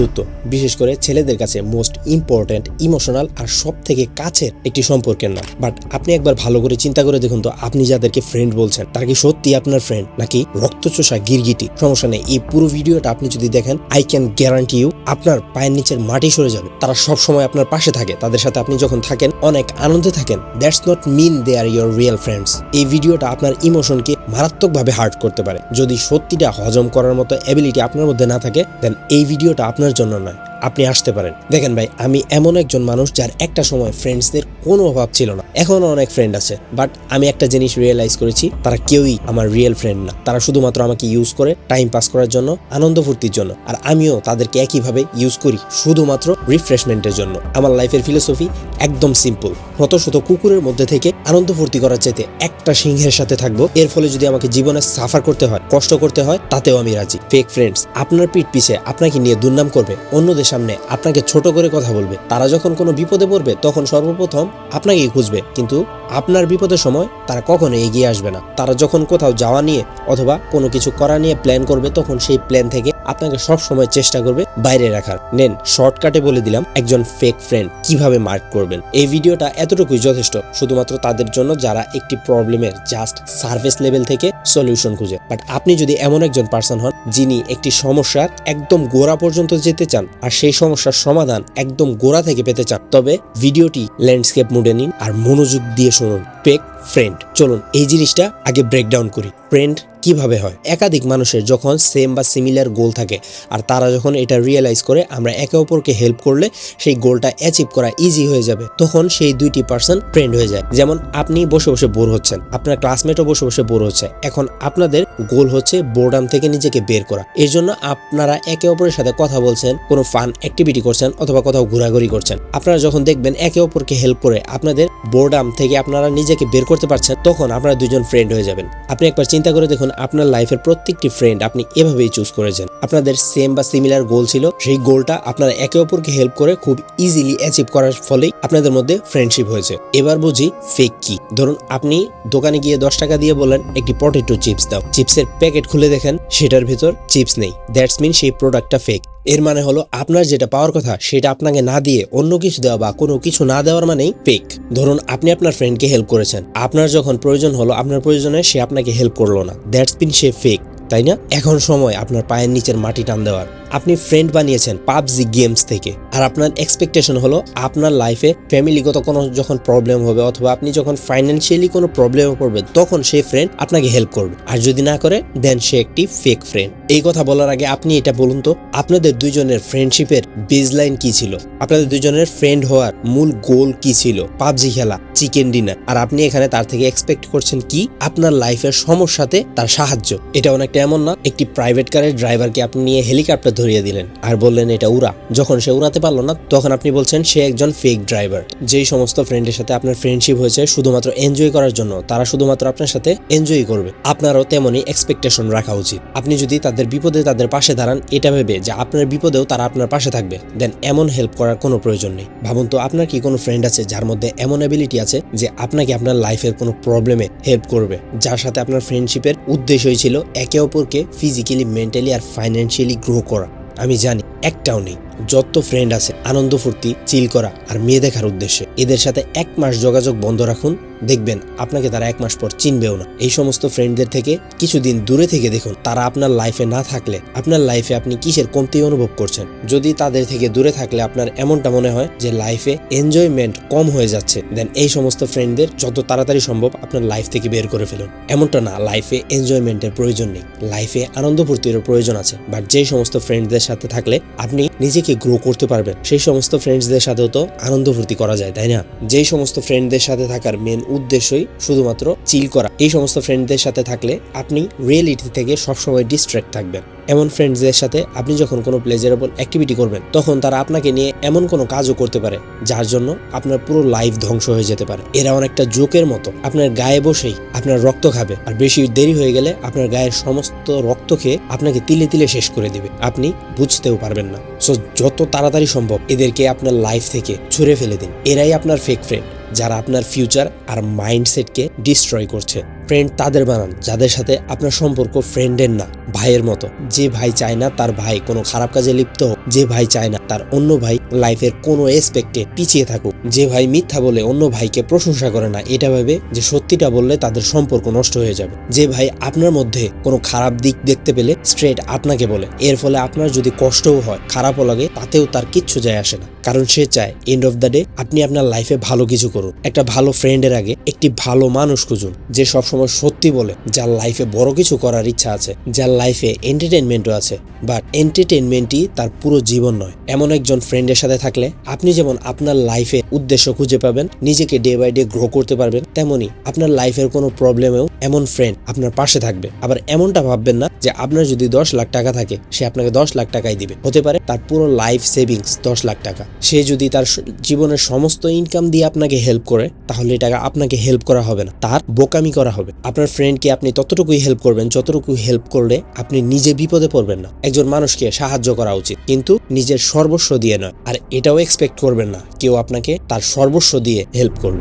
বন্ধুত্ব বিশেষ করে ছেলেদের কাছে মোস্ট ইম্পর্টেন্ট, ইমোশনাল আর সব থেকে কাছের একটি সম্পর্কের নাম। বাট আপনি একবার ভালো করে চিন্তা করে দেখুন তো, আপনি যাদেরকে ফ্রেন্ড বলছেন তারা কি সত্যি আপনার ফ্রেন্ড নাকি রক্তচোষা গিরগিটি? সমস্যা নেই, এই পুরো ভিডিওটা আপনি যদি দেখেন, আই ক্যান গ্যারান্টি ইউ আপনার পায়ের নিচের মাটি সরে যাবে। তারা সব সময় আপনার পাশে থাকে, তাদের সাথে আপনি যখন থাকেন অনেক আনন্দে থাকেন। That's not mean they are your real friends. এই ভিডিওটা আপনার ইমোশনকে মারাত্মকভাবে হার্ট করতে পারে। যদি সত্যিটা হজম করার মতো এবিলিটি আপনার মধ্যে না থাকে, দেন এই ভিডিওটা আপনার জন্য নয়। আপনি আসতে পারেন। দেখেন ভাই, আমি এমন একজন মানুষ যার একটা সময় ফ্রেন্ডসদের কোনো অভাব ছিল না। এখনো অনেক ফ্রেন্ড আছে, বাট আমি একটা জিনিস রিয়েলাইজ করেছি, তারা কেউই আমার রিয়েল ফ্রেন্ড না। তারা শুধুমাত্র আমাকে ইউজ করে টাইম পাস করার জন্য, আনন্দ ফুর্তির জন্য। আর আমিও তাদেরকে একইভাবে ইউজ করি শুধুমাত্র রিফ্রেশমেন্টের জন্য। আমার লাইফের ফিলোসফি একদম সিম্পল। শত শত কুকুরের মধ্যে থেকে আনন্দ ফুর্তি করার চাইতে একটা সিংহের সাথে থাকবো। এর ফলে যদি আমাকে জীবনে সাফার করতে হয়, কষ্ট করতে হয়, তাতেও আমি রাজি। ফেক ফ্রেন্ডস আপনার পিঠ পিছে আপনাকে নিয়ে দুর্নাম করবে, অন্যদের সামনে আপনাকে ছোট করে কথা বলবে। তারা যখন কোনো বিপদে পড়বে তখন সর্বপ্রথম আপনাকেই খুঁজবে, কিন্তু আপনার বিপদের সময় তারা কখনো এগিয়ে আসবে না। তারা যখন কোথাও যাওয়া নিয়ে অথবা কোনো কিছু করা নিয়ে প্ল্যান করবে, তখন সেই প্ল্যান থেকে আপনাকে সব সময় চেষ্টা করবে বাইরে রাখার। নেন, শর্টকাটে বলে দিলাম একজন ফেক ফ্রেন্ড কিভাবে মার্ক করবেন। এই ভিডিওটা এতটুকুই যথেষ্ট শুধুমাত্র তাদের জন্য যারা একটি প্রবলেমের জাস্ট সার্ফেস লেভেল থেকে সলিউশন খুঁজে। বাট আপনি যদি এমন একজন পার্সন হন যিনি একটি সমস্যার একদম গোড়া পর্যন্ত যেতে চান আর সেই সমস্যার সমাধান একদম গোড়া থেকে পেতে চান, তবে ভিডিওটি ল্যান্ডস্কেপ মোডে নিন আর মনোযোগ দিয়ে শুনুন। ফেক ফ্রেন্ড, চলুন এই জিনিসটা আগে ব্রেকডাউন করি। ফ্রেন্ড কিভাবে হয়? একাধিক মানুষের যখন সেম বা সিমিলার গোল থাকে আর তারা যখন এটা রিয়েলাইজ করে আমরা একে অপরকে হেল্প করলে সেই গোলটা অ্যাচিভ করা ইজি হয়ে যাবে, তখন সেই দুইটি পার্সন ফ্রেন্ড হয়ে যায়। যেমন আপনি বসে বসে বোর হচ্ছেন, আপনার ক্লাসমেটও বসে বসে বোর হচ্ছে। এখন আপনাদের গোল হচ্ছে বোরডাম থেকে নিজেকে বের করা। এর জন্য আপনারা একে অপরের সাথে কথা বলছেন, কোনো ফান অ্যাক্টিভিটি করছেন অথবা কোথাও ঘোরাঘুরি করছেন। আপনারা যখন দেখবেন একে অপরকে হেল্প করে আপনাদের বোরডাম থেকে আপনারা নিজেকে বের করতে পারছেন, তখন আপনারা দুজন ফ্রেন্ড হয়ে যাবেন। আপনি একবার চিন্তা করে দেখুন, আপনার লাইফের প্রত্যেকটি ফ্রেন্ড আপনি এভাবেই চুজ করেছেন। আপনাদের সেম বা সিমিলার গোল ছিল, সেই গোলটা আপনারা একে অপরকে হেল্প করে খুব ইজিলি অ্যাচিভ করার ফলেই আপনাদের মধ্যে ফ্রেন্ডশিপ হয়েছে। এবার বুঝি ফেক কি। ধরুন আপনি দোকানে গিয়ে 10 টাকা দিয়ে বলেন একটি পটেটো চিপস দাও। চিপসের প্যাকেট খুলে দেখেন সেটার ভিতর চিপস নেই। দ্যাটস মিন সেই প্রোডাক্টটা ফেক। এর মানে হলো আপনার যেটা পাওয়ার কথা সেটা আপনাকে না দিয়ে অন্য কিছু দেওয়া বা কোনো কিছু না দেওয়ার মানেই ফেক। ধরুন আপনি আপনার ফ্রেন্ডকে হেল্প করেছেন, আপনার যখন প্রয়োজন হলো, আপনার প্রয়োজনে সে আপনাকে হেল্প করলো না, দ্যাটস মিন সে ফেক, তাই না? এখন সময় আপনার পায়ের নিচের মাটি টান দেওয়ার। আপনি ফ্রেন্ড বানিয়েছেন পাবজি গেমস থেকে, আর আপনার এক্সপেকটেশন হলো আপনার লাইফে ফ্যামিলিগত কোনো যখন প্রবলেম হবে অথবা আপনি যখন ফাইন্যান্সিয়ালি কোনো প্রবলেমে পড়বেন, তখন সেই ফ্রেন্ড আপনাকে হেল্প করবে। আর যদি না করে, দেন সে একটি ফেক ফ্রেন্ড। এই কথা বলার আগে আপনি এটা বলুন তো, আপনাদের দুইজনের ফ্রেন্ডশিপের বেজলাইন কি ছিল? আপনাদের দুইজনের ফ্রেন্ড হওয়ার মূল গোল কি ছিল? পাবজি খেলা, চিকেন ডিনার। আর আপনি এখানে তার থেকে এক্সপেক্ট করছেন কি? আপনার লাইফের সমস্যাতে তার সাহায্য। এটা অনেকটা এমন না, একটি প্রাইভেট কারের ড্রাইভারকে আপনি নিয়ে হেলিকপ্টার ধরিয়ে দিলেন আর বললেন এটা উড়া। যখন সে উড়াতে পারলো না, তখন আপনি বলছেন সে একজন ফেক ড্রাইভার। যেই সমস্ত ফ্রেন্ডের সাথে আপনার ফ্রেন্ডশিপ হয়েছে শুধুমাত্র এনজয় করার জন্য, তারা শুধুমাত্র আপনার সাথে এনজয় করবে। আপনারও তেমনই এক্সপেকটেশন রাখা উচিত। আপনি যদি তাদের বিপদে তাদের পাশে দাঁড়ান এটা ভেবে যে আপনার বিপদেও তারা আপনার পাশে থাকবে, দেন এমন হেল্প করার কোনো প্রয়োজন নেই। ভাবুন তো, আপনার কি কোনো ফ্রেন্ড আছে যার মধ্যে এমন এবিলিটি আছে যে আপনাকে আপনার লাইফের কোনো প্রবলেমে হেল্প করবে, যার সাথে আপনার ফ্রেন্ডশিপের উদ্দেশ্যই ছিল একে অপরকে ফিজিক্যালি, মেন্টালি আর ফাইন্যান্সিয়ালি গ্রো করা? আমি জানি একটাও নেই। যত ফ্রেন্ড আছে আনন্দ ফুর্তি, চিল করা আর মেয়ে দেখার উদ্দেশ্যে। এদের সাথে 1 মাস যোগাযোগ বন্ধ রাখুন, দেখবেন আপনাকে তারা 1 মাস পর চিনবেও না। এই সমস্ত ফ্রেন্ডদের থেকে কিছুদিন দূরে থেকে দেখুন, তারা আপনার লাইফে না থাকলে আপনার লাইফে আপনি কিসের কমতি অনুভব করছেন। যদি তাদের থেকে দূরে থাকলে আপনার এমনটা মনে হয় যে লাইফে এনজয়মেন্ট কম হয়ে যাচ্ছে, দেন এই সমস্ত ফ্রেন্ডদের যত তাড়াতাড়ি সম্ভব আপনার লাইফ থেকে বের করে ফেলুন। এমনটা না লাইফে এনজয়মেন্টের প্রয়োজন নেই, লাইফে আনন্দ ফুর্তির প্রয়োজন আছে। বাট যেই সমস্ত ফ্রেন্ডদের সাথে থাকলে আপনি নিজেকে গ্রো করতে পারবেন, সেই সমস্ত ফ্রেন্ডসদের সাথেও তো আনন্দ ফুর্তি করা যায়, তাই না? যেই সমস্ত ফ্রেন্ডদের সাথে থাকার মেন উদ্দেশ্যই শুধুমাত্র চিল করা, এই সমস্ত ফ্রেন্ডদের সাথে থাকলে আপনি রিয়েলিটি থেকে সবসময় ডিস্ট্র্যাক্ট থাকবেন। এমন ফ্রেন্ডসদের সাথে আপনি যখন কোনো প্লেজারেবল অ্যাক্টিভিটি করবেন, তখন তারা আপনাকে নিয়ে এমন কোনো কাজও করতে পারে যার জন্য আপনার পুরো লাইফ ধ্বংস হয়ে যেতে পারে। এরা অনেকটা জোকের মতো, আপনার গায়ে বসেই আপনার রক্ত খাবে, আর বেশি দেরি হয়ে গেলে আপনার গায়ের সমস্ত রক্ত খেয়ে আপনাকে তিলে তিলে শেষ করে দিবে, আপনি বুঝতেও পারবেন না। সো যত তাড়াতাড়ি সম্ভব এদেরকে আপনার লাইফ থেকে ছুঁড়ে ফেলে দিন। এরাই আপনার ফেক ফ্রেন্ড, যারা আপনার ফিউচার আর মাইন্ডসেটকে ডিস্ট্রয় করছে। ফ্রেন্ড তাদের বানান যাদের সাথে আপনার সম্পর্ক ফ্রেন্ডের না, ভাইয়ের মতো। যে ভাই চায় না তার ভাই কোনো খারাপ কাজে লিপ্ত হোক, যে ভাই চায় না তার অন্য ভাই লাইফের কোনো এসপেক্টে পিছিয়ে থাকুক, যে ভাই মিথ্যা বলে অন্য ভাইকে প্রশংসা করে না এটা ভেবে যে সত্যিটা বললে তাদের সম্পর্ক নষ্ট হয়ে যাবে, যে ভাই আপনার মধ্যে কোনো খারাপ দিক দেখতে পেলে স্ট্রেট আপনাকে বলে, এর ফলে আপনার যদি কষ্টও হয় খারাপও লাগে তাতেও তার কিচ্ছু যায় আসে না, কারণ সে চায় এন্ড অফ দ্য ডে আপনি আপনার লাইফে ভালো কিছু করুন। একটা ভালো ফ্রেন্ডের আগে একটি ভালো মানুষ খুঁজুন যে সবসময় সত্যি বলে, যার লাইফে বড় কিছু করার ইচ্ছা আছে, যার লাইফে এন্টারটেনমেন্টও আছে, বাট এন্টারটেনমেন্টই তার পুরো জীবন নয়। এমন একজন ফ্রেন্ডের সাথে থাকলে আপনি যেমন আপনার লাইফে উদ্দেশ্য খুঁজে পাবেন, নিজেকে ডে বাই ডে গ্রো করতে পারবেন, তেমনি আপনার লাইফের কোনো প্রবলেমেও এমন ফ্রেন্ড আপনার পাশে থাকবে। আবার এমনটা ভাববেন না যে আপনার যদি 10 লাখ টাকা থাকে সে আপনাকে 10 লাখ টাকাই দিবে, হতে পারে তার পুরো লাইফ সেভিংস 10 লাখ টাকা। সে যদি তার জীবনের সমস্ত ইনকাম দিয়ে আপনাকে হেল্প করে তাহলে এই টাকা আপনাকে হেল্প করা হবে না, তার বোকামি করা হবে। আপনার ফ্রেন্ডকে আপনি ততটুকুই হেল্প করবেন যতটুকু হেল্প করলে আপনি নিজে বিপদে পড়বেন না। একজন মানুষকে সাহায্য করা উচিত কিন্তু নিজের সর্বস্ব দিয়ে নয়, আর এটাও এক্সপেক্ট করবেন না কেউ আপনাকে তার সর্বস্ব দিয়ে হেল্প করবে।